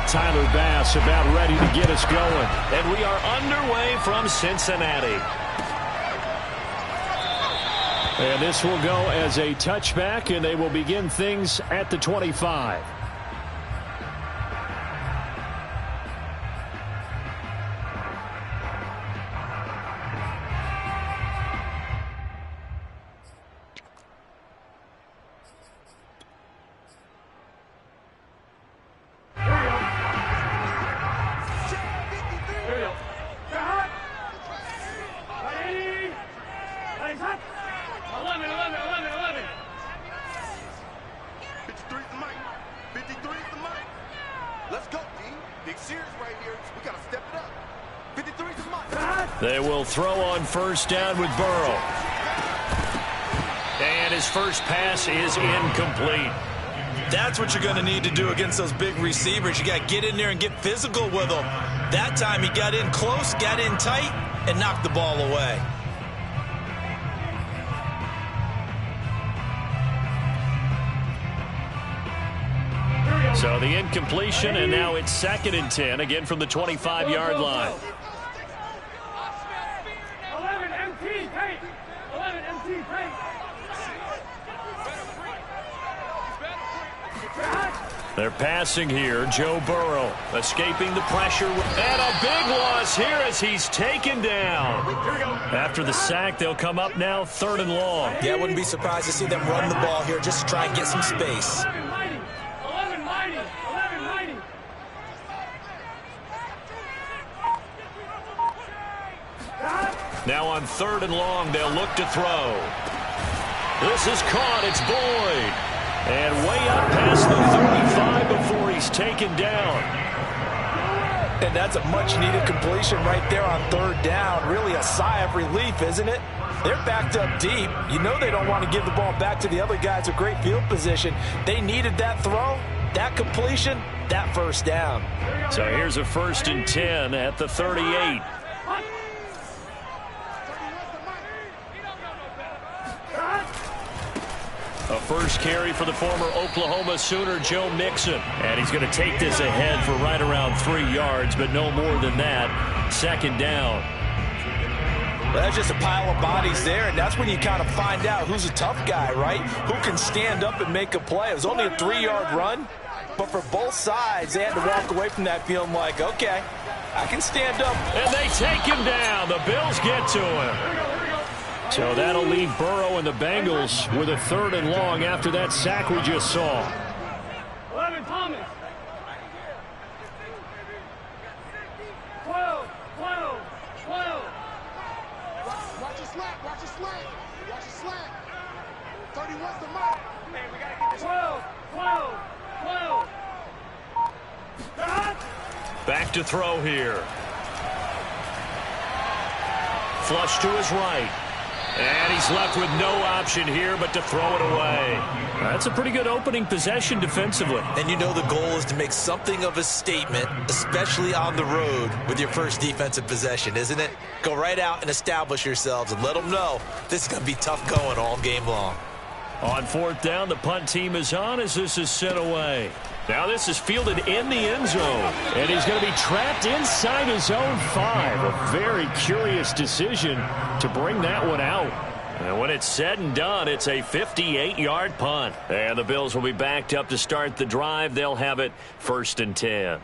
Tyler Bass about ready to get us going. And we are underway from Cincinnati. And this will go as a touchback, and they will begin things at the 25. They will throw on first down with Burrow. And his first pass is incomplete. That's what you're going to need to do against those big receivers. You got to get in there and get physical with them. That time he got in close, got in tight, and knocked the ball away. So the incompletion, and now it's 2nd and 10, again from the 25-yard line. They're passing here. Joe Burrow escaping the pressure. And a big loss here as he's taken down. After the sack, they'll come up now 3rd and long. Yeah, I wouldn't be surprised to see them run the ball here just to try and get some space. Now on 3rd and long, they'll look to throw. This is caught. It's Boyd. And way up past the 35 before he's taken down. And that's a much-needed completion right there on 3rd down. Really a sigh of relief, isn't it? They're backed up deep. You know they don't want to give the ball back to the other guys with great field position. They needed that throw, that completion, that first down. So here's a 1st and 10 at the 38. A first carry for the former Oklahoma Sooner, Joe Mixon. And he's going to take this ahead for right around 3 yards, but no more than that. 2nd down. Well, that's just a pile of bodies there, and that's when you kind of find out who's a tough guy, right? Who can stand up and make a play. It was only a 3-yard run, but for both sides, they had to walk away from that feeling like, okay, I can stand up. And they take him down. The Bills get to him. So that'll leave Burrow and the Bengals with a 3rd and long after that sack we just saw. 11 Thomas. 12. Watch your slack. Watch your slack. 31's the mark. Man, we got to get this. 12. Back to throw here. Flush to his right. And he's left with no option here but to throw it away. That's a pretty good opening possession defensively. And you know the goal is to make something of a statement, especially on the road with your first defensive possession, isn't it? Go right out and establish yourselves and let them know this is going to be tough going all game long. On 4th down, the punt team is on as this is sent away. Now this is fielded in the end zone, and he's going to be trapped inside his own 5. A very curious decision to bring that one out. And when it's said and done, it's a 58-yard punt. And the Bills will be backed up to start the drive. They'll have it 1st and 10.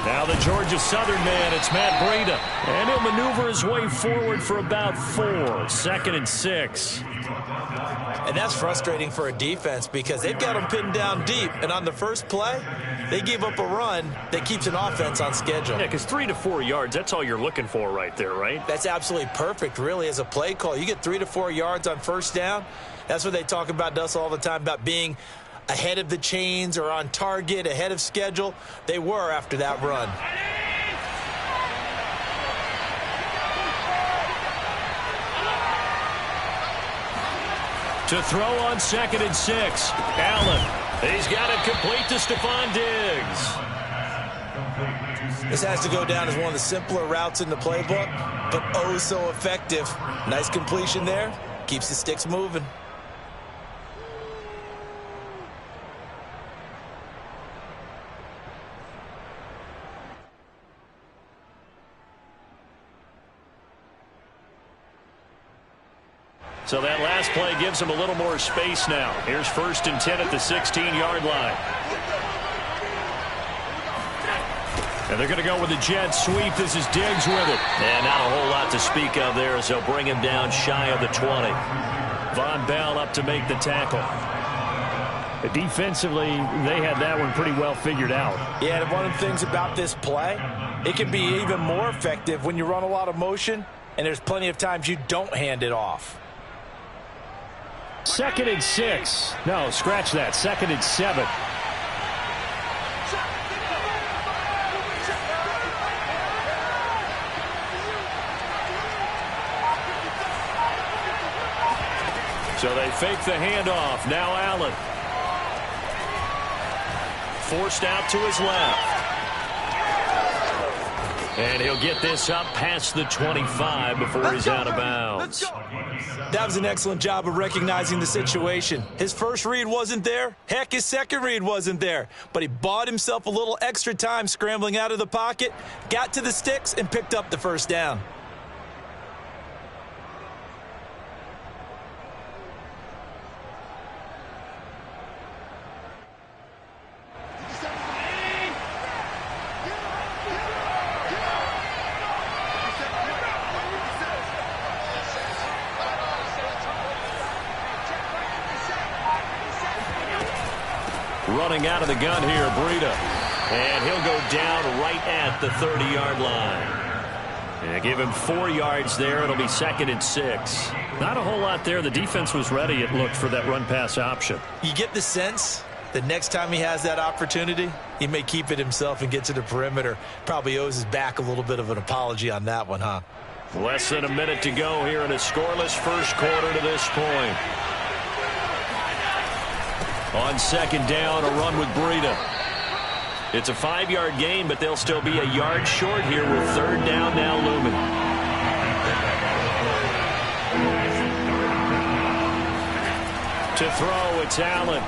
Now the Georgia Southern man, it's Matt Breida. And he'll maneuver his way forward for about 4. 2nd and 6. And that's frustrating for a defense because they've got them pinned down deep. And on the first play, they give up a run that keeps an offense on schedule. Yeah, because 3 to 4 yards, that's all you're looking for right there, right? That's absolutely perfect, really, as a play call. You get 3 to 4 yards on first down. That's what they talk about, Dust, all the time, about being ahead of the chains or on target, ahead of schedule. They were after that run. To throw on 2nd and 6. Allen. He's got it complete to Stephon Diggs. This has to go down as one of the simpler routes in the playbook, but oh so effective. Nice completion there. Keeps the sticks moving. So that last play gives him a little more space now. Here's 1st and 10 at the 16-yard line. And they're going to go with the jet sweep. This is Diggs with it. And not a whole lot to speak of there as they'll bring him down shy of the 20. Von Bell up to make the tackle. Defensively, they had that one pretty well figured out. Yeah, and one of the things about this play, it can be even more effective when you run a lot of motion, and there's plenty of times you don't hand it off. 2nd and 6. No, scratch that. 2nd and 7. So they fake the handoff. Now Allen. Forced out to his left. And he'll get this up past the 25 before he's out of bounds. That was an excellent job of recognizing the situation. His first read wasn't there. Heck, his second read wasn't there. But he bought himself a little extra time scrambling out of the pocket, got to the sticks, and picked up the first down. Running out of the gun here, Breida. And he'll go down right at the 30-yard line. And give him 4 yards there. It'll be 2nd and 6. Not a whole lot there. The defense was ready, it looked, for that run-pass option. You get the sense that next time he has that opportunity, he may keep it himself and get to the perimeter. Probably owes his back a little bit of an apology on that one, huh? Less than a minute to go here in a scoreless first quarter to this point. On 2nd down, a run with Breida. It's a 5-yard gain, but they'll still be a yard short here with 3rd down now looming. To throw, it's Allen.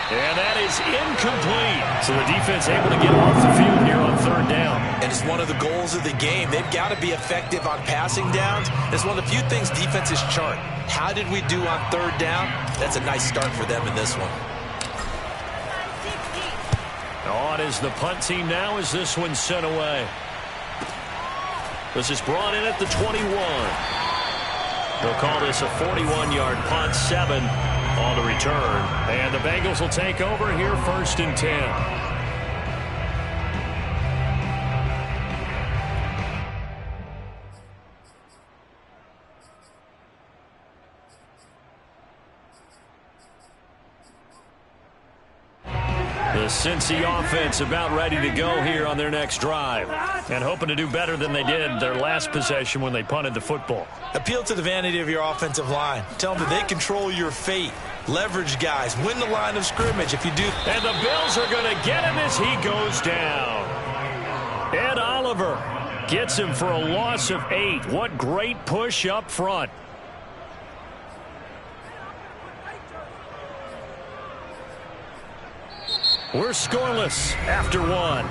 And that is incomplete. So the defense able to get off the field here on 3rd down. And it's one of the goals of the game. They've got to be effective on passing downs. It's one of the few things defenses chart. How did we do on 3rd down? That's a nice start for them in this one. On is the punt team now as this one's sent away. This is brought in at the 21. They'll call this a 41-yard punt, 7 on the return. And the Bengals will take over here 1st and 10. The Cincy offense about ready to go here on their next drive. And hoping to do better than they did their last possession when they punted the football. Appeal to the vanity of your offensive line. Tell them that they control your fate. Leverage guys. Win the line of scrimmage if you do. And the Bills are going to get him as he goes down. Ed Oliver gets him for a loss of 8. What great push up front. We're scoreless after 1.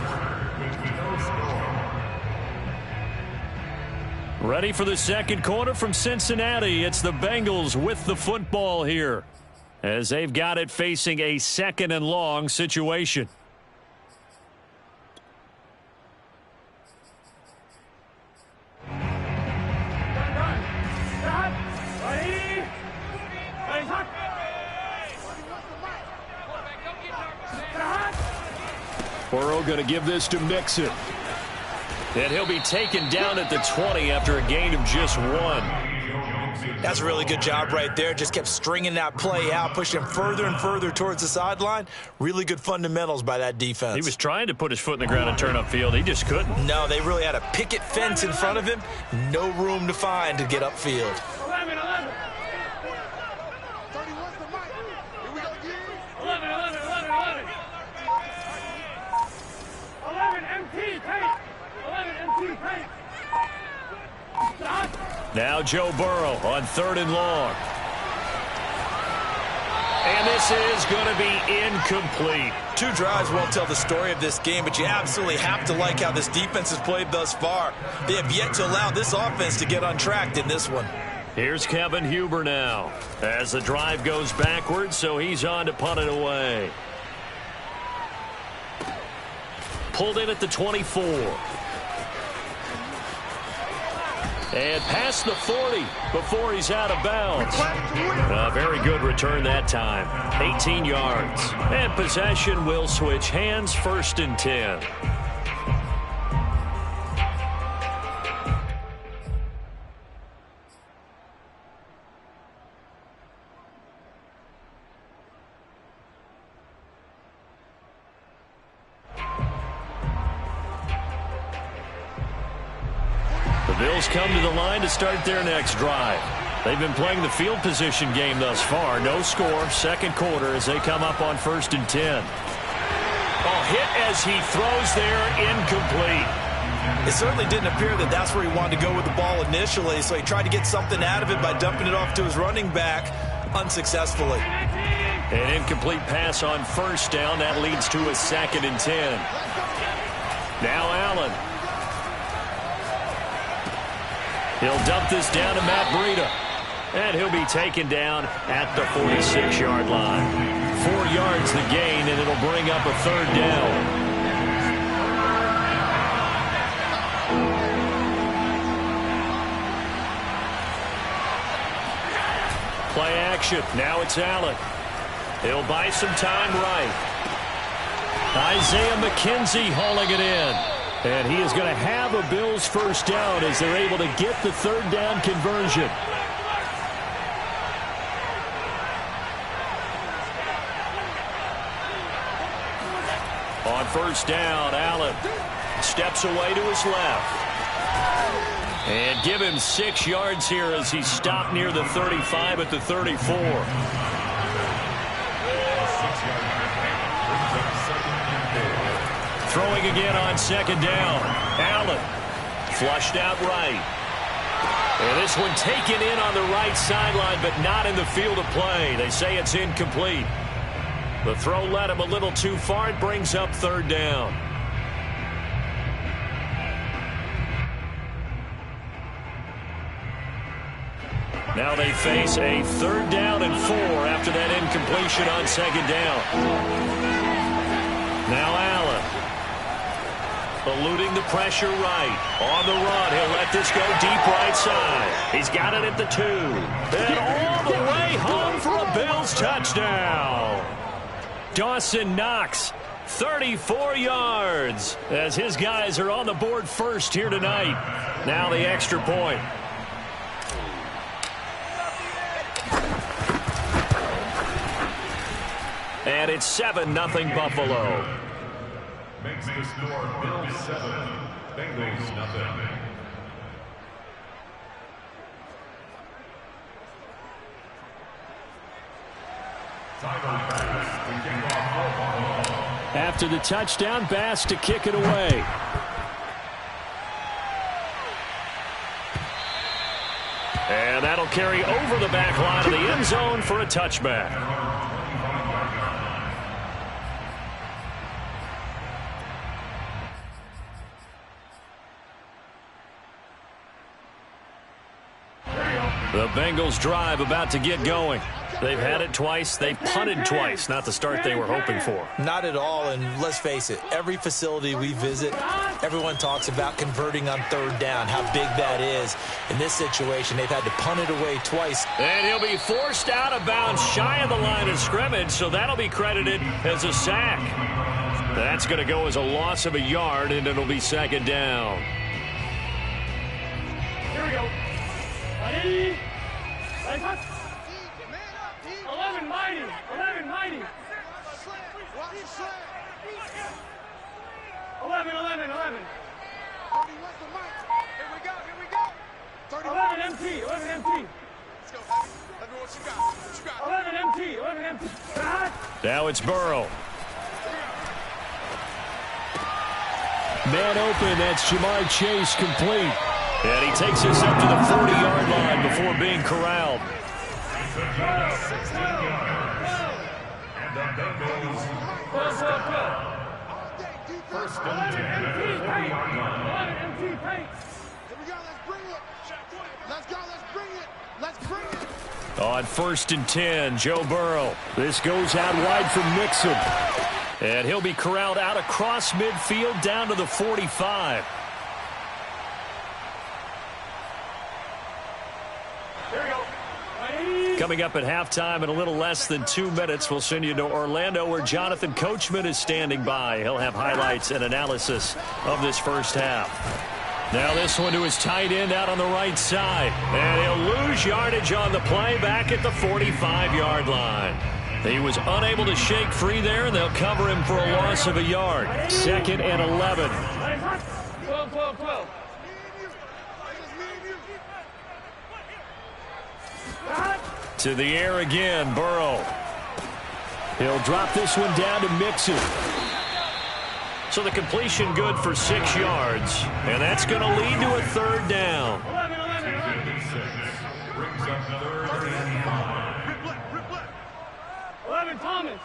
Ready for the 2nd quarter from Cincinnati. It's the Bengals with the football here, as they've got it facing a 2nd and long situation. Burrow going to give this to Mixon. And he'll be taken down at the 20 after a gain of just 1. That's a really good job right there. Just kept stringing that play out, pushing him further and further towards the sideline. Really good fundamentals by that defense. He was trying to put his foot in the ground and turn upfield. He just couldn't. No, they really had a picket fence in front of him. No room to find to get upfield. 11, 11. 31's the mic. Here we go again. 11, 11, 11, 11. 11 MT, paint. 11 MT, paint. Stop. Now Joe Burrow on 3rd and long. And this is going to be incomplete. 2 drives won't tell the story of this game, but you absolutely have to like how this defense has played thus far. They have yet to allow this offense to get untracked in this one. Here's Kevin Huber now as the drive goes backwards, so he's on to punt it away. Pulled in at the 24. And past the 40 before he's out of bounds. A very good return that time. 18 yards. And possession will switch hands, 1st and 10. The Bills come to the line to start their next drive. They've been playing the field position game thus far. No score, 2nd quarter as they come up on 1st and 10. Hit as he throws there, incomplete. It certainly didn't appear that that's where he wanted to go with the ball initially, so he tried to get something out of it by dumping it off to his running back unsuccessfully. An incomplete pass on 1st down. That leads to a 2nd and 10. Now Allen. He'll dump this down to Matt Breida. And he'll be taken down at the 46-yard line. 4 yards the gain, and it'll bring up a 3rd down. Play action. Now it's Allen. He'll buy some time right. Isaiah McKenzie hauling it in. And he is going to have a Bills 1st down as they're able to get the 3rd down conversion. On 1st down, Allen steps away to his left. And give him 6 yards here as he stopped near the 35 at the 34. Throwing again on 2nd down. Allen flushed out right. And this one taken in on the right sideline, but not in the field of play. They say it's incomplete. The throw led him a little too far. It brings up 3rd down. Now they face a 3rd down and 4 after that incompletion on 2nd down. Now Allen. Eluding the pressure right. On the run, he'll let this go deep right side. He's got it at the 2. And all the way home for a Bills touchdown. Dawson Knox, 34 yards, as his guys are on the board first here tonight. Now the extra point. And it's 7-0 Buffalo. Makes the score Bills 7, Bengals 0. After the touchdown, Bass to kick it away. And that'll carry over the back line of the end zone for a touchback. The Bengals drive about to get going. They've had it twice. They've punted twice. Not the start they were hoping for. Not at all, and let's face it, every facility we visit, everyone talks about converting on 3rd down, how big that is. In this situation, they've had to punt it away twice. And he'll be forced out of bounds shy of the line of scrimmage, so that'll be credited as a sack. That's going to go as a loss of a yard, and it'll be 2nd down. Here we go. Ready? 11 mighty. 11 mighty. Watch the slant. 11, 11, 11. 30 what's the mic? Here we go, here we go. 30 11 MT, 11 MT. Let's go, Heavy. Let me what you got. What you got? 11 MT, 11 MT. Now it's Burrow. Man open, that's Ja'Marr Chase complete. And he takes us up to the 40-yard line before being corralled. And the Bengals first down to the 40-yard line. 11 MT paint. Here we go, let's bring it. Let's go, let's bring it. Let's bring it. On 1st and 10, Joe Burrow. This goes out wide from Mixon. And he'll be corralled out across midfield down to the 45. Coming up at halftime in a little less than 2 minutes, we'll send you to Orlando where Jonathan Coachman is standing by. He'll have highlights and analysis of this first half. Now this one to his tight end out on the right side. And he'll lose yardage on the play back at the 45-yard line. He was unable to shake free there, and they'll cover him for a loss of a yard. 2nd and 11. 12, 12, 12. To the air again, Burrow. He'll drop this one down to Mixon. So the completion good for 6 yards, and that's going to lead to a 3rd down. 11, 11, 11. Brings up 3rd and 5. 11 Thomas.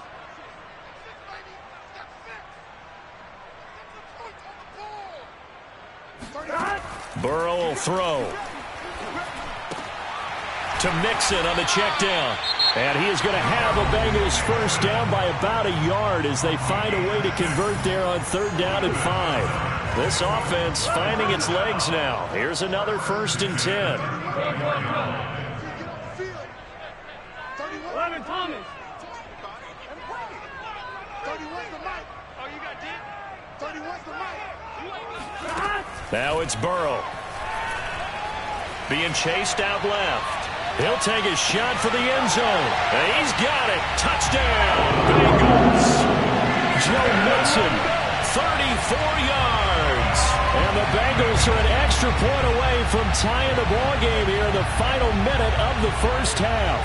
Burrow will throw. To Mixon on the check down. And he is going to have a Bengals first down by about a yard as they find a way to convert there on 3rd down and 5. This offense finding its legs now. Here's another 1st and 10. 11 Thomas. 31's the mic. Oh, you got deep? 31's the mic. Now it's Burrow. Being chased out left. He'll take a shot for the end zone. And he's got it. Touchdown, Bengals. Joe Mixon, 34 yards. And the Bengals are an extra point away from tying the ball game here in the final minute of the first half.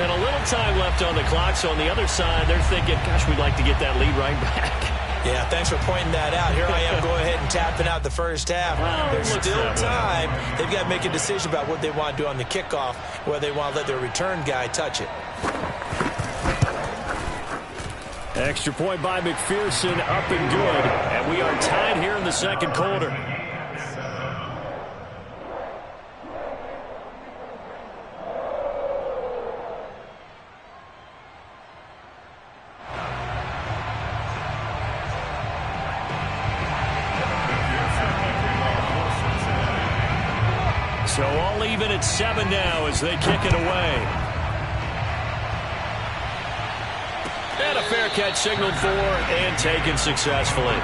And a little time left on the clock, so on the other side, they're thinking, gosh, we'd like to get that lead right back. Yeah, thanks for pointing that out. Here I am going ahead and tapping out the first half. There's still time. They've got to make a decision about what they want to do on the kickoff, whether they want to let their return guy touch it. Extra point by McPherson, up and good. And we are tied here in the second quarter. So all even at 7 now as they kick it away. And a fair catch signaled for and taken successfully.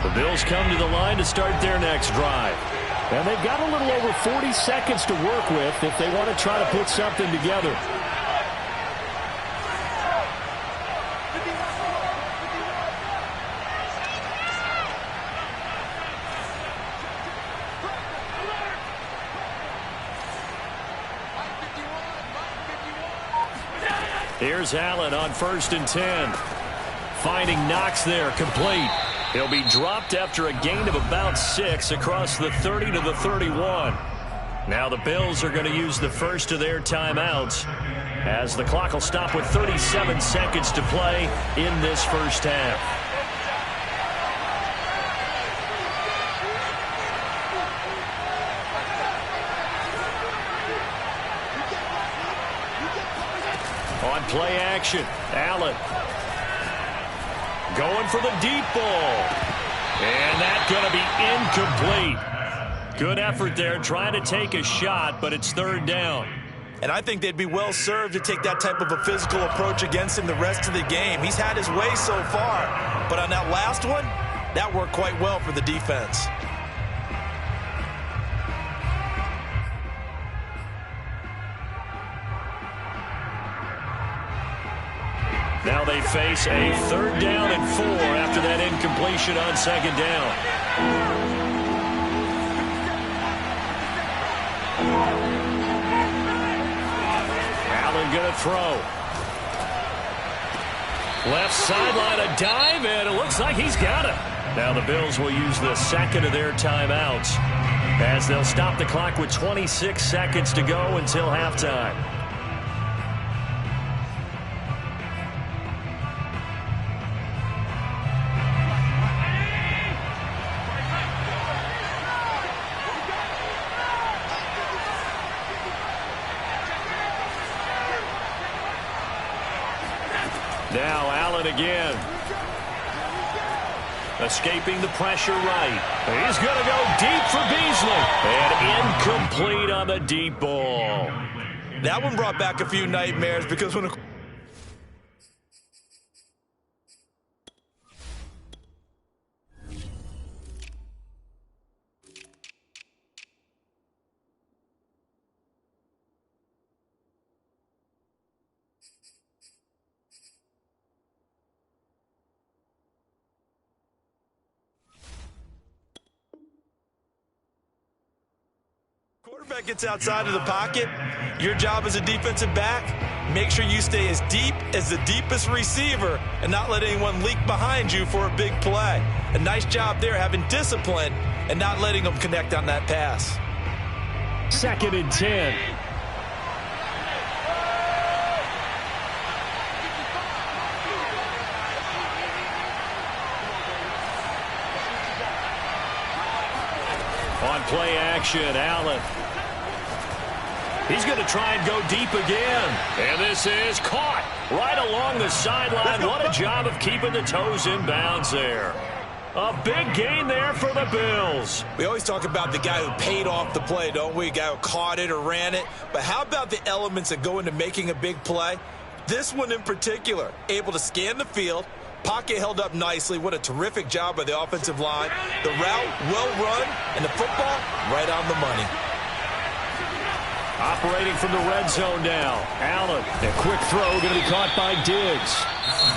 The Bills come to the line to start their next drive. And they've got a little over 40 seconds to work with if they want to try to put something together. Here's Allen on 1st and 10. Finding Knox there, complete. He'll be dropped after a gain of about 6 across the 30 to the 31. Now the Bills are going to use the first of their timeouts as the clock will stop with 37 seconds to play in this first half. On play action, Allen. Going for the deep ball. And that's going to be incomplete. Good effort there trying to take a shot, but it's third down. And I think they'd be well served to take that type of a physical approach against him the rest of the game. He's had his way so far, but on that last one, that worked quite well for the defense. Now they face a third down and 4 after that incompletion on second down. Allen going to throw. Left sideline, a dive, and it looks like he's got it. Now the Bills will use the second of their timeouts as they'll stop the clock with 26 seconds to go until halftime. Now Allen again. Escaping the pressure right. He's going to go deep for Beasley. And incomplete on the deep ball. That one brought back a few nightmares because when quarterback gets outside of the pocket, your job as a defensive back, make sure you stay as deep as the deepest receiver and not let anyone leak behind you for a big play. A nice job there having discipline and not letting them connect on that pass. 2nd and 10. On play action, Allen. He's going to try and go deep again. And this is caught right along the sideline. What a job of keeping the toes in bounds there. A big gain there for the Bills. We always talk about the guy who paid off the play, don't we? The guy who caught it or ran it. But how about the elements that go into making a big play? This one in particular, able to scan the field, pocket held up nicely. What a terrific job by the offensive line. The route, well run, and the football, right on the money. Operating from the red zone now. Allen, a quick throw going to be caught by Diggs.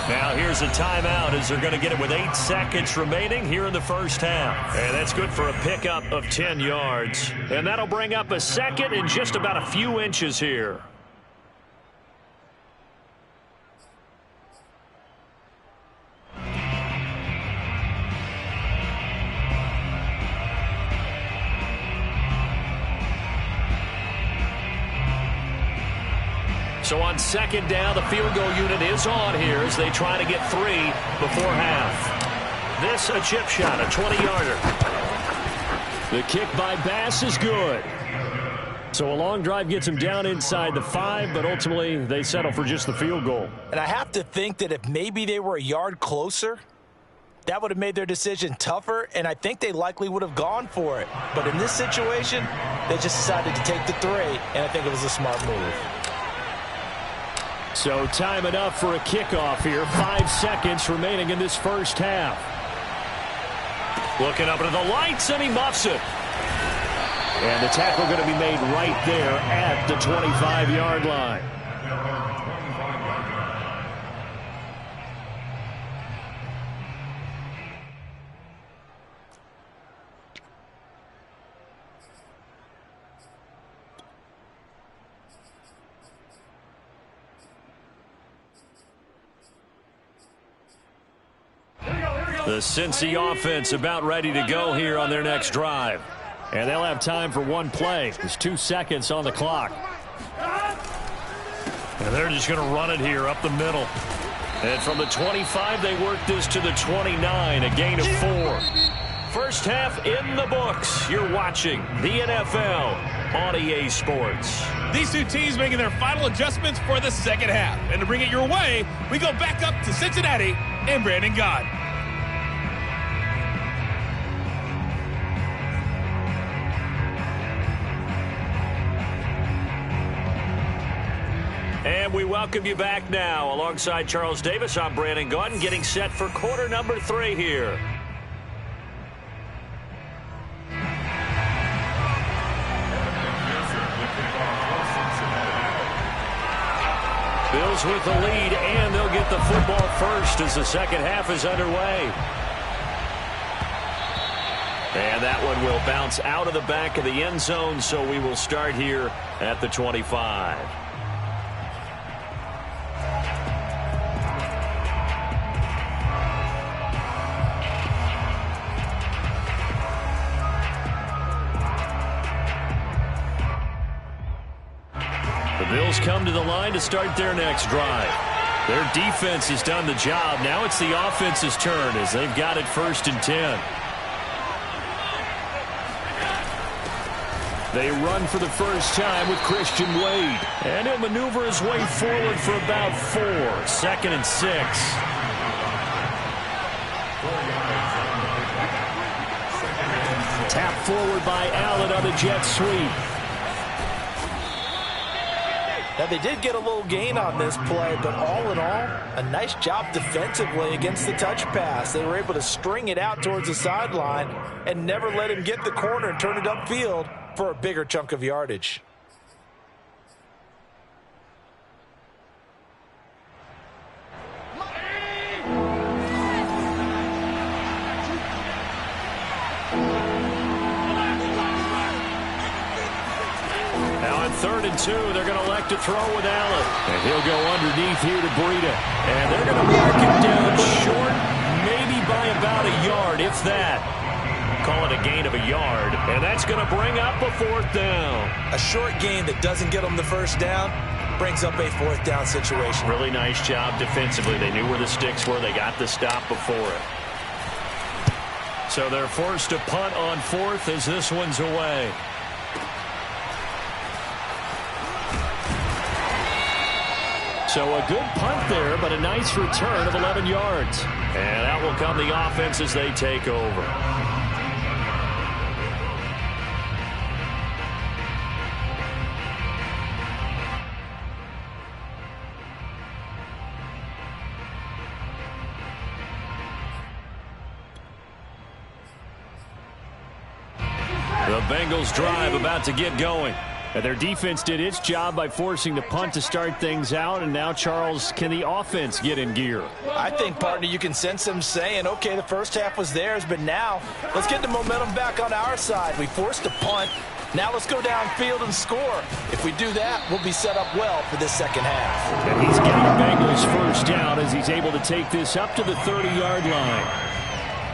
Now here's a timeout as they're going to get it with 8 seconds remaining here in the first half. And that's good for a pickup of 10 yards. And that'll bring up a second in just about a few inches here. So on second down, the field goal unit is on here as they try to get 3 before half. This a chip shot, a 20-yarder. The kick by Bass is good. So a long drive gets them down inside the 5, but ultimately they settle for just the field goal. And I have to think that if maybe they were a yard closer, that would have made their decision tougher, and I think they likely would have gone for it. But in this situation, they just decided to take the 3, and I think it was a smart move. So time enough for a kickoff here. 5 seconds remaining in this first half. Looking up into the lights, and he muffs it. And the tackle going to be made right there at the 25-yard line. The Cincy offense about ready to go here on their next drive. And they'll have time for one play. There's 2 seconds on the clock. And they're just going to run it here up the middle. And from the 25, they work this to the 29, a gain of 4. First half in the books. You're watching the NFL on EA Sports. These two teams making their final adjustments for the second half. And to bring it your way, we go back up to Cincinnati and Brandon Gott. And we welcome you back now. Alongside Charles Davis, I'm Brandon Gaudin, getting set for quarter number 3 here. Bills with the lead, and they'll get the football first as the second half is underway. And that one will bounce out of the back of the end zone, so we will start here at the 25. The Bills come to the line to start their next drive. Their defense has done the job. Now it's the offense's turn as they've got it 1st and 10. They run for the first time with Christian Wade. And he'll maneuver his way forward for about 4. 2nd and 6. Tap forward by Allen on the jet sweep. Now, they did get a little gain on this play, but all in all, a nice job defensively against the touch pass. They were able to string it out towards the sideline and never let him get the corner and turn it upfield for a bigger chunk of yardage. Now on 3rd and 2, they're going to elect to throw with Allen. And he'll go underneath here to Breida. And they're going to mark him down short, maybe by about a yard, if that. Call it a gain of a yard. And that's going to bring up a 4th down. A short gain that doesn't get them the first down brings up a 4th down situation. Really nice job defensively. They knew where the sticks were. They got the stop before it. So they're forced to punt on 4th as this one's away. So a good punt there, but a nice return of 11 yards. And out will come the offense as they take over. The Bengals drive about to get going. And their defense did its job by forcing the punt to start things out. And now, Charles, can the offense get in gear? I think, partner, you can sense them saying, okay, the first half was theirs, but now let's get the momentum back on our side. We forced a punt. Now let's go downfield and score. If we do that, we'll be set up well for this second half. And he's getting the Bengals first down as he's able to take this up to the 30-yard line.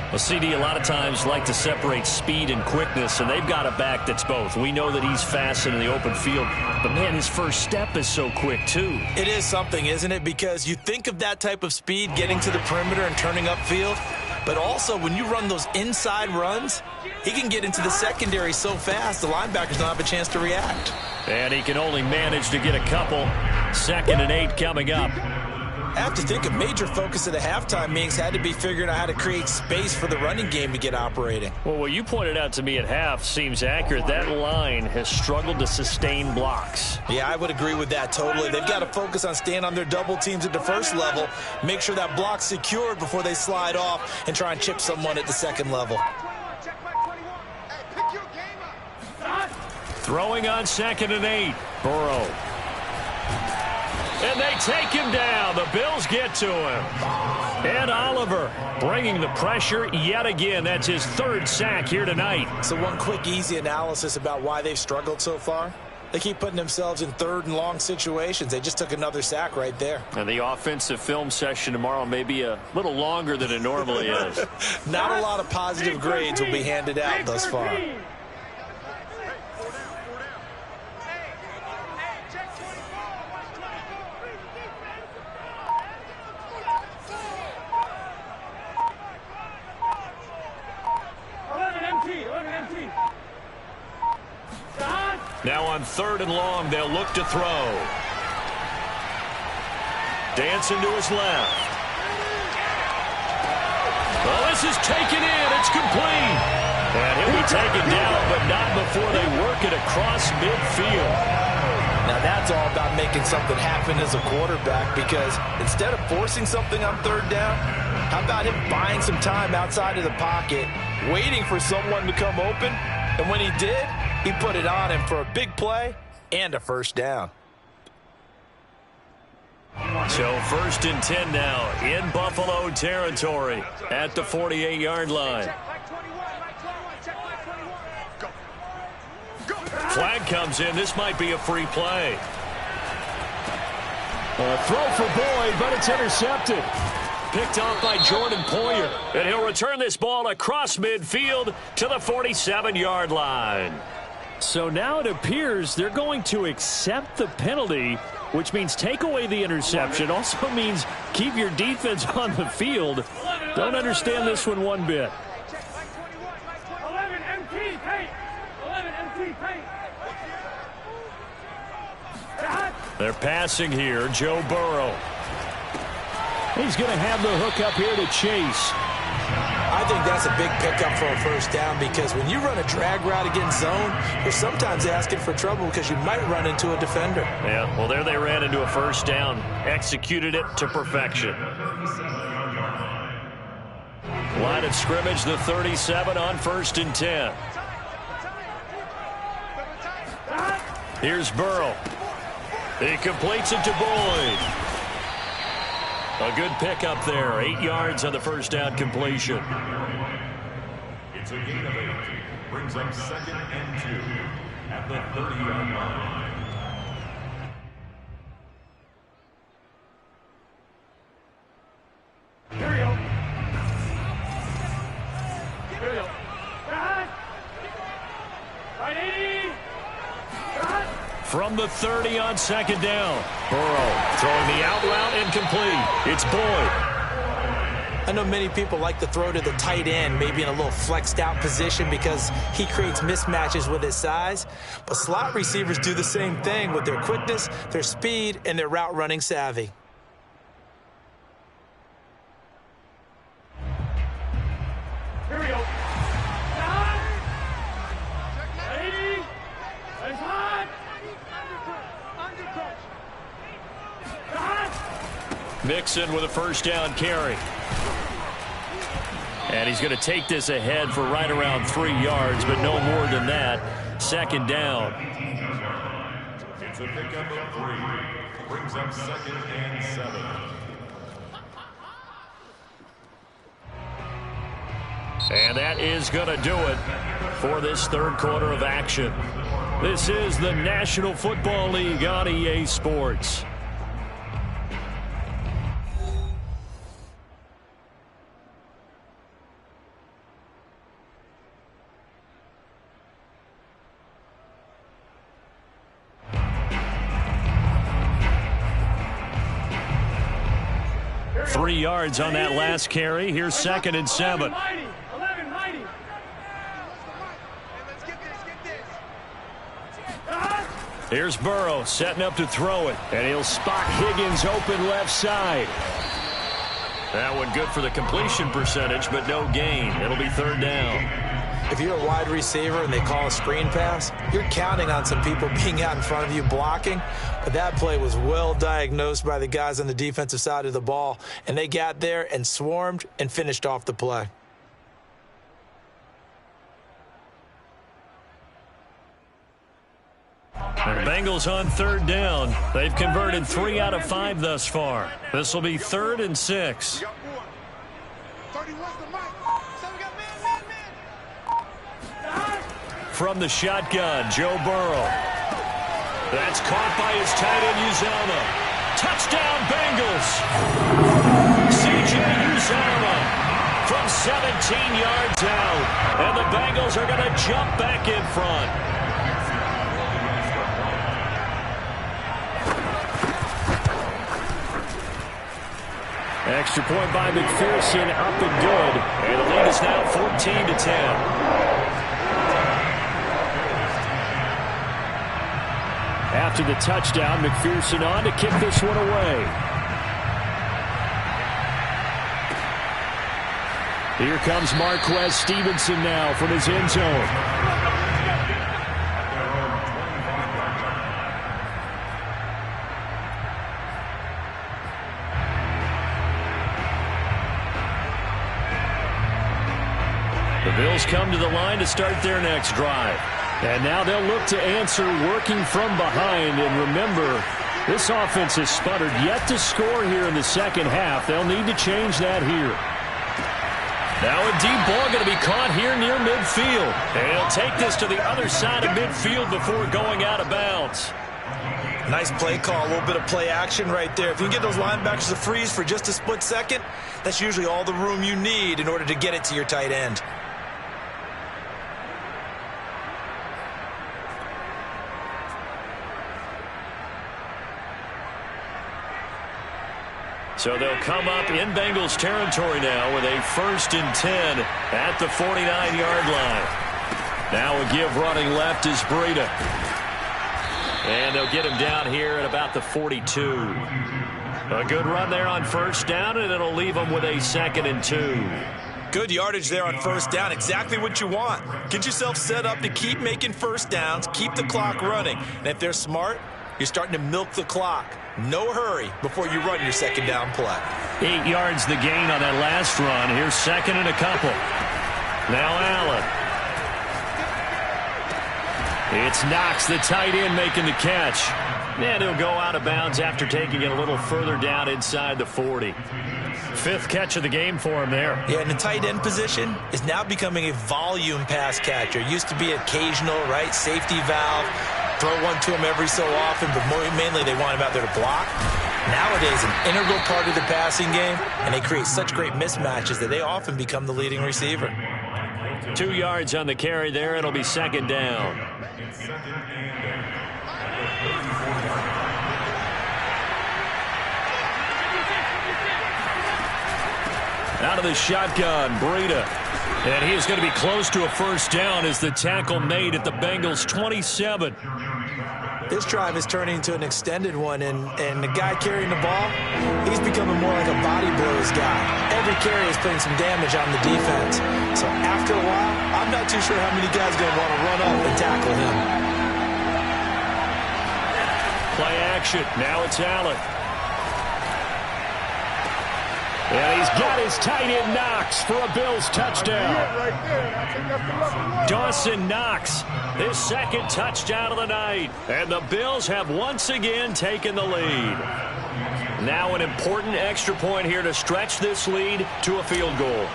Well, CD, a lot of times like to separate speed and quickness, and they've got a back that's both. We know that he's fast in the open field, but, man, his first step is so quick, too. It is something, isn't it? Because you think of that type of speed getting to the perimeter and turning upfield, but also when you run those inside runs, he can get into the secondary so fast the linebackers don't have a chance to react. And he can only manage to get a couple. 2nd and 8 coming up. I have to think a major focus of the halftime meetings had to be figuring out how to create space for the running game to get operating. Well, what you pointed out to me at half seems accurate. That line has struggled to sustain blocks. Yeah, I would agree with that totally. They've got to focus on staying on their double teams at the first level, make sure that block's secured before they slide off and try and chip someone at the second level. Throwing on 2nd and 8. Burrow. And they take him down. The Bills get to him. And Oliver bringing the pressure yet again. That's his 3rd sack here tonight. So one quick, easy analysis about why they've struggled so far. They keep putting themselves in 3rd and long situations. They just took another sack right there. And the offensive film session tomorrow may be a little longer than it normally is. Not a lot of positive grades will be handed out thus far. Now on 3rd and long, they'll look to throw. Dancing to his left. Well, this is taken in. It's complete. And he'll be taken down, but not before they work it across midfield. Now that's all about making something happen as a quarterback, because instead of forcing something on third down, how about him buying some time outside of the pocket, waiting for someone to come open, and when he did, he put it on him for a big play and a first down. So 1st and 10 now in Buffalo territory at the 48-yard line. Flag comes in. This might be a free play. A throw for Boyd, but it's intercepted. Picked off by Jordan Poyer. And he'll return this ball across midfield to the 47-yard line. So now it appears they're going to accept the penalty, which means take away the interception. Also means keep your defense on the field. Don't understand this one bit. 11 MT paint. 11 MT paint. They're passing here. Joe Burrow. He's going to have the hook up here to Chase. I think that's a big pickup for a first down, because when you run a drag route against zone, you're sometimes asking for trouble because you might run into a defender. Yeah, well, there they ran into a first down. Executed it to perfection. Line of scrimmage, the 37 on 1st and 10. Here's Burrow. He completes it to Boyd. A good pickup there. 8 yards on the first down completion. It's a gain of 8. Brings up 2nd and 2 at the 30-yard line. Here we go. Here we go. Right. From the 30 on 2nd down. Burrow throwing the out route incomplete. It's Boyd. I know many people like to throw to the tight end, maybe in a little flexed out position because he creates mismatches with his size. But slot receivers do the same thing with their quickness, their speed, and their route running savvy. Here we go. Ready. And hot. Mixon with a first down carry. And he's going to take this ahead for right around 3 yards, but no more than that. 2nd down. It's a pickup of 3. Brings up 2nd and 7. And that is going to do it for this third quarter of action. This is the National Football League on EA Sports. Three yards on that last carry. Here's 2nd and 7. 11 mighty. Here's Burrow setting up to throw it. And he'll spot Higgins open left side. That one good for the completion percentage, but no gain. It'll be 3rd down. If you're a wide receiver and they call a screen pass, you're counting on some people being out in front of you blocking. But that play was well diagnosed by the guys on the defensive side of the ball, and they got there and swarmed and finished off the play. And the Bengals on 3rd down. They've converted 3 out of 5 thus far. This will be 3rd and 6. From the shotgun, Joe Burrow. That's caught by his tight end, Uzomah. Touchdown, Bengals. C.J. Uzomah from 17 yards out. And the Bengals are going to jump back in front. Extra point by McPherson, up and good. And the lead is now 14-10. After the touchdown, McPherson on to kick this one away. Here comes Marquez Stevenson now from his end zone. Bills come to the line to start their next drive. And now they'll look to answer working from behind. And remember, this offense has sputtered yet to score here in the second half. They'll need to change that here. Now a deep ball going to be caught here near midfield. And he'll take this to the other side of midfield before going out of bounds. Nice play call, a little bit of play action right there. If you can get those linebackers to freeze for just a split second, that's usually all the room you need in order to get it to your tight end. So they'll come up in Bengals territory now with a 1st and 10 at the 49-yard line. Now a give running left is Breida. And they'll get him down here at about the 42. A good run there on 1st down, and it'll leave them with a 2nd and 2. Good yardage there on 1st down. Exactly what you want. Get yourself set up to keep making 1st downs, keep the clock running. And if they're smart, you're starting to milk the clock. No hurry before you run your 2nd down play. 8 yards the gain on that last run. Here's 2nd and a couple. Now Allen. It's Knox, the tight end, making the catch. And he'll go out of bounds after taking it a little further down inside the 40. 5th catch of the game for him there. Yeah, and the tight end position is now becoming a volume pass catcher. It used to be occasional, right? Safety valve. Throw one to him every so often, but mainly they want him out there to block. Nowadays, an integral part of the passing game, and they create such great mismatches that they often become the leading receiver. 2 yards on the carry there. It'll be 2nd down. Out of the shotgun, Breida. And he is going to be close to a 1st down as the tackle made at the Bengals' 27. This drive is turning into an extended one, and the guy carrying the ball, he's becoming more like a body blows guy. Every carry is putting some damage on the defense. So after a while, I'm not too sure how many guys are going to want to run up and tackle him. Play action. Now it's Allen. And he's got his tight end Knox for a Bills touchdown. Dawson Knox, his 2nd touchdown of the night. And the Bills have once again taken the lead. Now an important extra point here to stretch this lead to a field goal.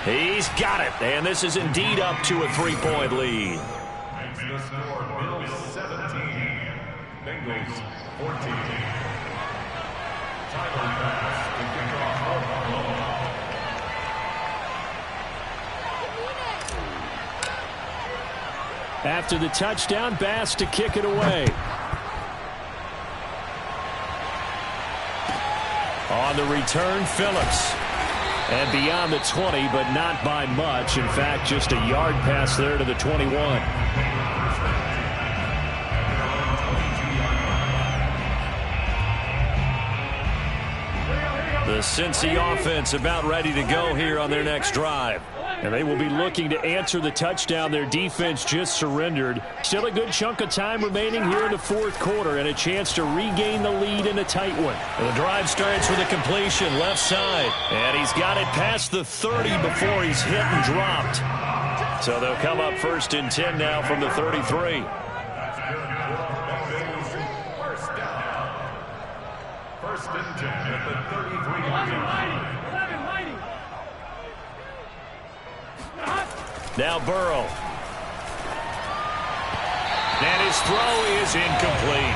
He's got it. And this is indeed up to a 3-point lead. The score, Bills 17, Bengals 14. Tyler Bass to kick off. After the touchdown, Bass to kick it away. On the return, Phillips. And beyond the 20, but not by much. In fact, just a yard pass there to the 21. The Cincy offense about ready to go here on their next drive. And they will be looking to answer the touchdown their defense just surrendered. Still a good chunk of time remaining here in the 4th quarter and a chance to regain the lead in a tight one. And the drive starts with a completion left side. And he's got it past the 30 before he's hit and dropped. So they'll come up 1st and 10 now from the 33. First and 10 at the 33-yard line. Now Burrow. And his throw is incomplete.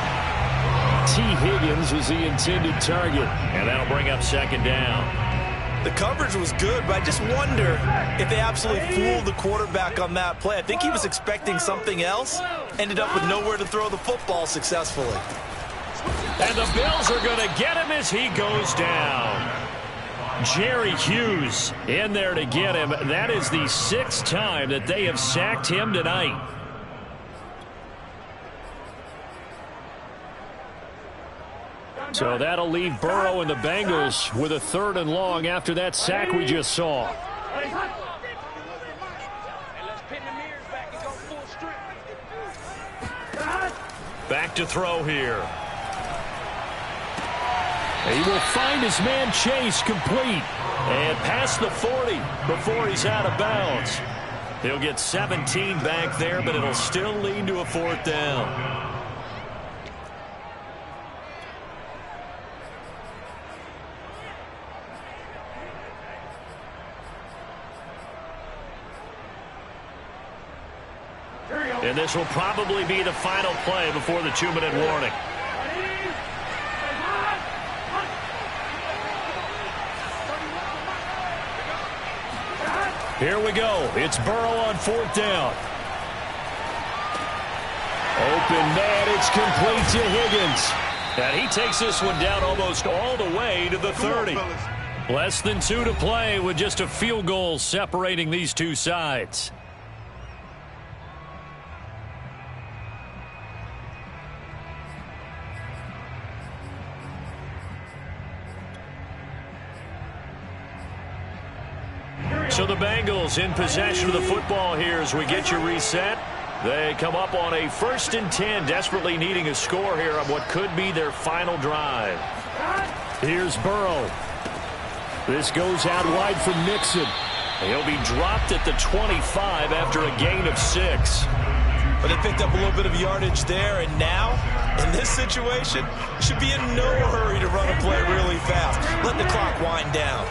T. Higgins was the intended target. And that'll bring up 2nd down. The coverage was good, but I just wonder if they absolutely fooled the quarterback on that play. I think he was expecting something else. Ended up with nowhere to throw the football successfully. And the Bills are going to get him as he goes down. Jerry Hughes in there to get him. That is the 6th time that they have sacked him tonight. So that'll leave Burrow and the Bengals with a 3rd and long after that sack we just saw. Back to throw here. He will find his man Chase complete. And past the 40 before he's out of bounds. He'll get 17 back there, but it'll still lead to a 4th down. And this will probably be the final play before the 2-minute warning. Here we go. It's Burrow on 4th down. Open man. It's complete to Higgins. And he takes this one down almost all the way to the 30. Less than 2 to play with just a field goal separating these two sides. So the Bengals in possession of the football here as we get you reset. They come up on a 1st and 10, desperately needing a score here on what could be their final drive. Here's Burrow. This goes out wide for Mixon. He'll be dropped at the 25 after a gain of 6. But they picked up a little bit of yardage there, and now, in this situation, should be in no hurry to run a play really fast. Let the clock wind down.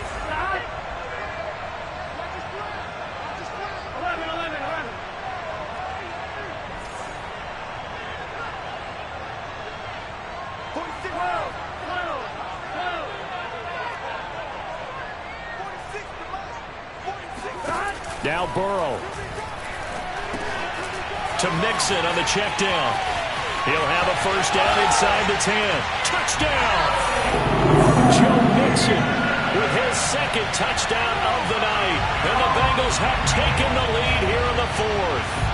Now Burrow to Mixon on the check down. He'll have a 1st down inside the 10. Touchdown! Joe Mixon with his 2nd touchdown of the night. And the Bengals have taken the lead here in the 4th.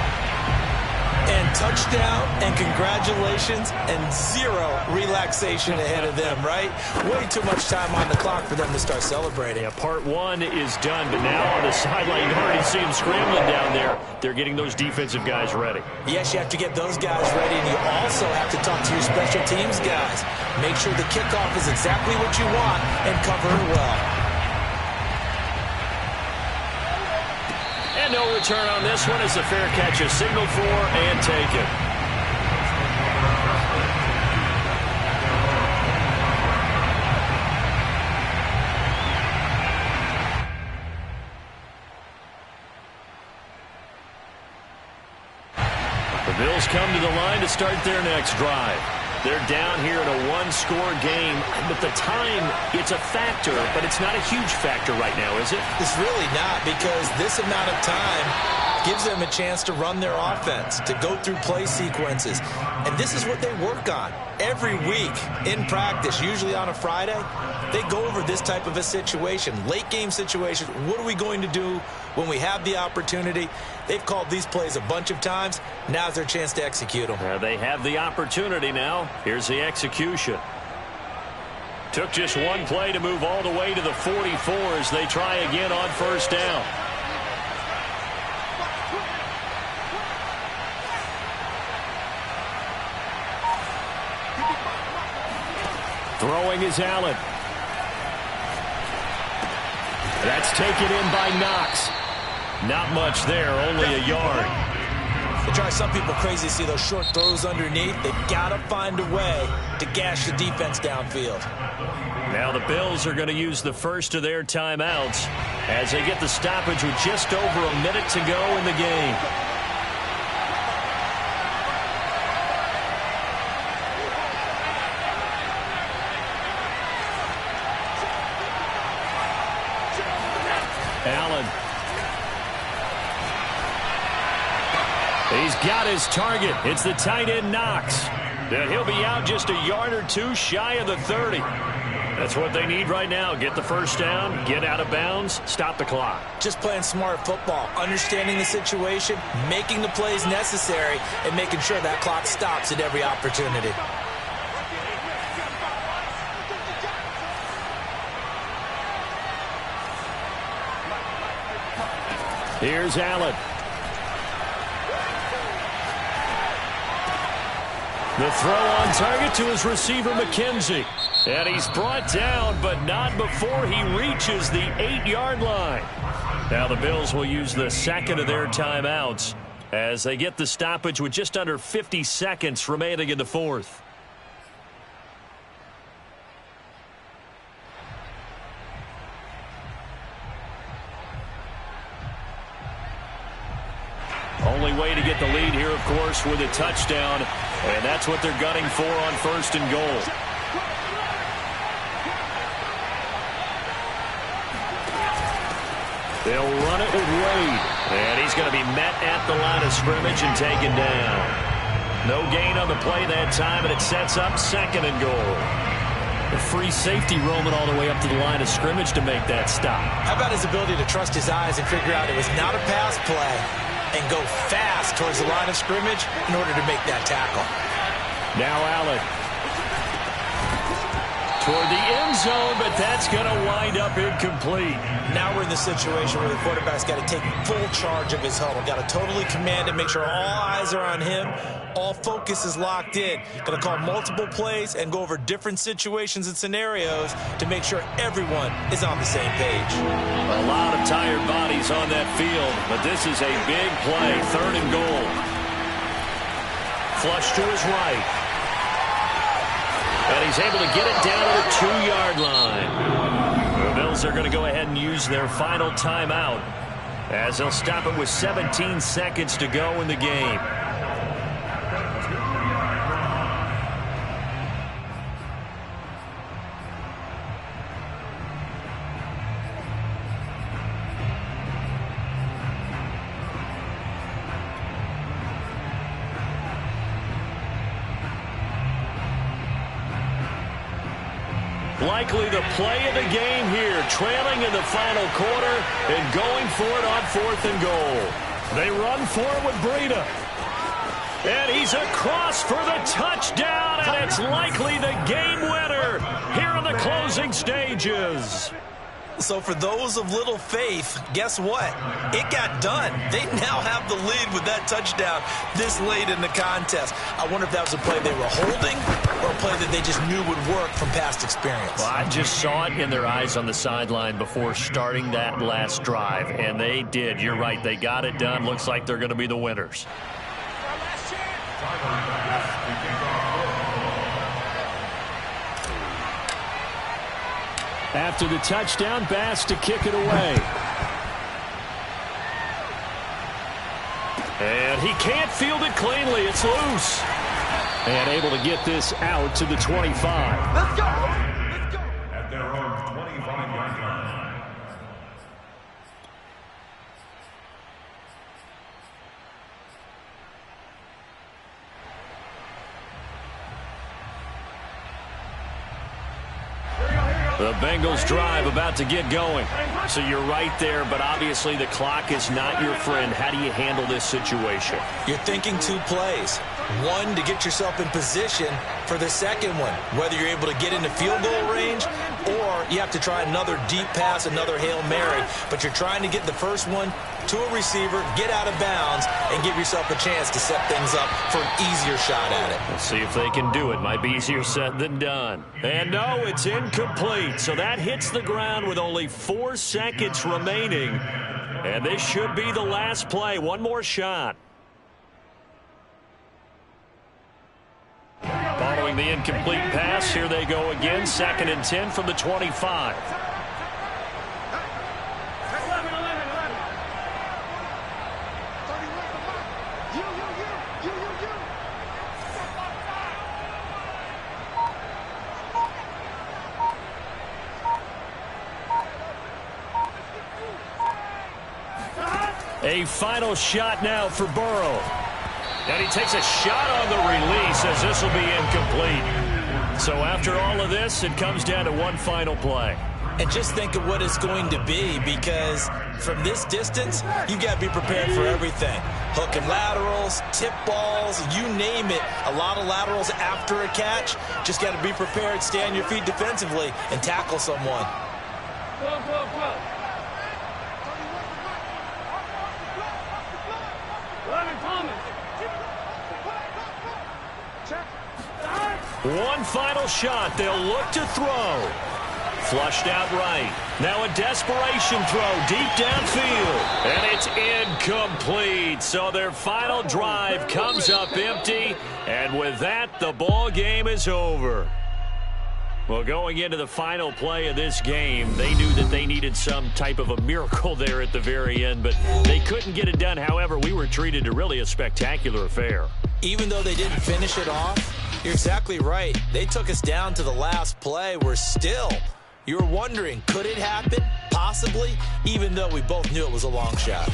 And touchdown and congratulations and 0 relaxation ahead of them, right? Way too much time on the clock for them to start celebrating. Yeah, part 1 is done, but now on the sideline, you already see them scrambling down there. They're getting those defensive guys ready. Yes, you have to get those guys ready, and you also have to talk to your special teams guys. Make sure the kickoff is exactly what you want and cover it well. No return on this one as the fair catch is signaled for and taken. The Bills come to the line to start their next drive. They're down here in a 1-score game, but the time, it's a factor, but it's not a huge factor right now, is it? It's really not, because this amount of time gives them a chance to run their offense, to go through play sequences. And this is what they work on every week in practice, usually on a Friday. They go over this type of a situation, late game situation. What are we going to do when we have the opportunity? They've called these plays a bunch of times. Now's their chance to execute them. They have the opportunity now. Here's the execution. Took just one play to move all the way to the 44 as they try again on 1st down. Throwing is Allen. That's taken in by Knox. Not much there, only a yard. It drives some people crazy to see those short throws underneath. They've got to find a way to gash the defense downfield. Now the Bills are going to use the first of their timeouts as they get the stoppage with just over a minute to go in the game. Allen. He's got his target. It's the tight end Knox. And he'll be out just a yard or two shy of the 30. That's what they need right now. Get the first down, get out of bounds, stop the clock. Just playing smart football, understanding the situation, making the plays necessary, and making sure that clock stops at every opportunity. Here's Allen. The throw on target to his receiver, McKenzie. And he's brought down, but not before he reaches the 8-yard line. Now the Bills will use the second of their timeouts as they get the stoppage with just under 50 seconds remaining in the fourth. Only way to get the lead here, of course, with a touchdown, and that's what they're gunning for on 1st and goal. They'll run it with Wade, and he's going to be met at the line of scrimmage and taken down. No gain on the play that time, and it sets up 2nd and goal. The free safety roaming all the way up to the line of scrimmage to make that stop. How about his ability to trust his eyes and figure out it was not a pass play and go fast towards the line of scrimmage in order to make that tackle. Now Allen toward the end zone, but that's going to wind up incomplete. Now we're in the situation where the quarterback's got to take full charge of his huddle. Got to totally command it, make sure all eyes are on him. All focus is locked in. Got to call multiple plays and go over different situations and scenarios to make sure everyone is on the same page. A lot of tired bodies on that field, but this is a big play. 3rd and goal. Flush to his right. And he's able to get it down to the 2-yard line. The Bills are going to go ahead and use their final timeout as they'll stop it with 17 seconds to go in the game. Likely the play of the game here, trailing in the final quarter and going for it on 4th and goal. They run for it with Breida. And he's across for the touchdown, and it's likely the game winner here in the closing stages. So for those of little faith, guess what? It got done. They now have the lead with that touchdown this late in the contest. I wonder if that was a play they were holding or a play that they just knew would work from past experience. Well, I just saw it in their eyes on the sideline before starting that last drive, and they did. You're right. They got it done. Looks like they're going to be the winners. After the touchdown, Bass to kick it away. And he can't field it cleanly. It's loose. And able to get this out to the 25. Let's go! Let's go! At their own 25-yard line. The Bengals drive about to get going. So you're right there, but obviously the clock is not your friend. How do you handle this situation? You're thinking 2 plays. One, to get yourself in position for the second one, whether you're able to get into field goal range or you have to try another deep pass, another Hail Mary. But you're trying to get the first one to a receiver, get out of bounds, and give yourself a chance to set things up for an easier shot at it. Let's see if they can do it. Might be easier said than done. And no, it's incomplete. So that hits the ground with only 4 seconds remaining. And this should be the last play. One more shot. Following the incomplete pass, here they go again. 2nd and 10 from the 25. A final shot now for Burrow. And he takes a shot on the release as this will be incomplete. So after all of this, it comes down to one final play. And just think of what it's going to be, because from this distance, you've got to be prepared for everything. Hook and laterals, tip balls, you name it. A lot of laterals after a catch. Just got to be prepared, stay on your feet defensively, and tackle someone. Go. One final shot. They'll look to throw. Flushed out right. Now a desperation throw deep downfield. And it's incomplete. So their final drive comes up empty. And with that, the ball game is over. Well, going into the final play of this game, they knew that they needed some type of a miracle there at the very end, but they couldn't get it done. However, we were treated to really a spectacular affair. Even though they didn't finish it off, you're exactly right. They took us down to the last play. We're still, you're wondering, could it happen? Possibly, even though we both knew it was a long shot.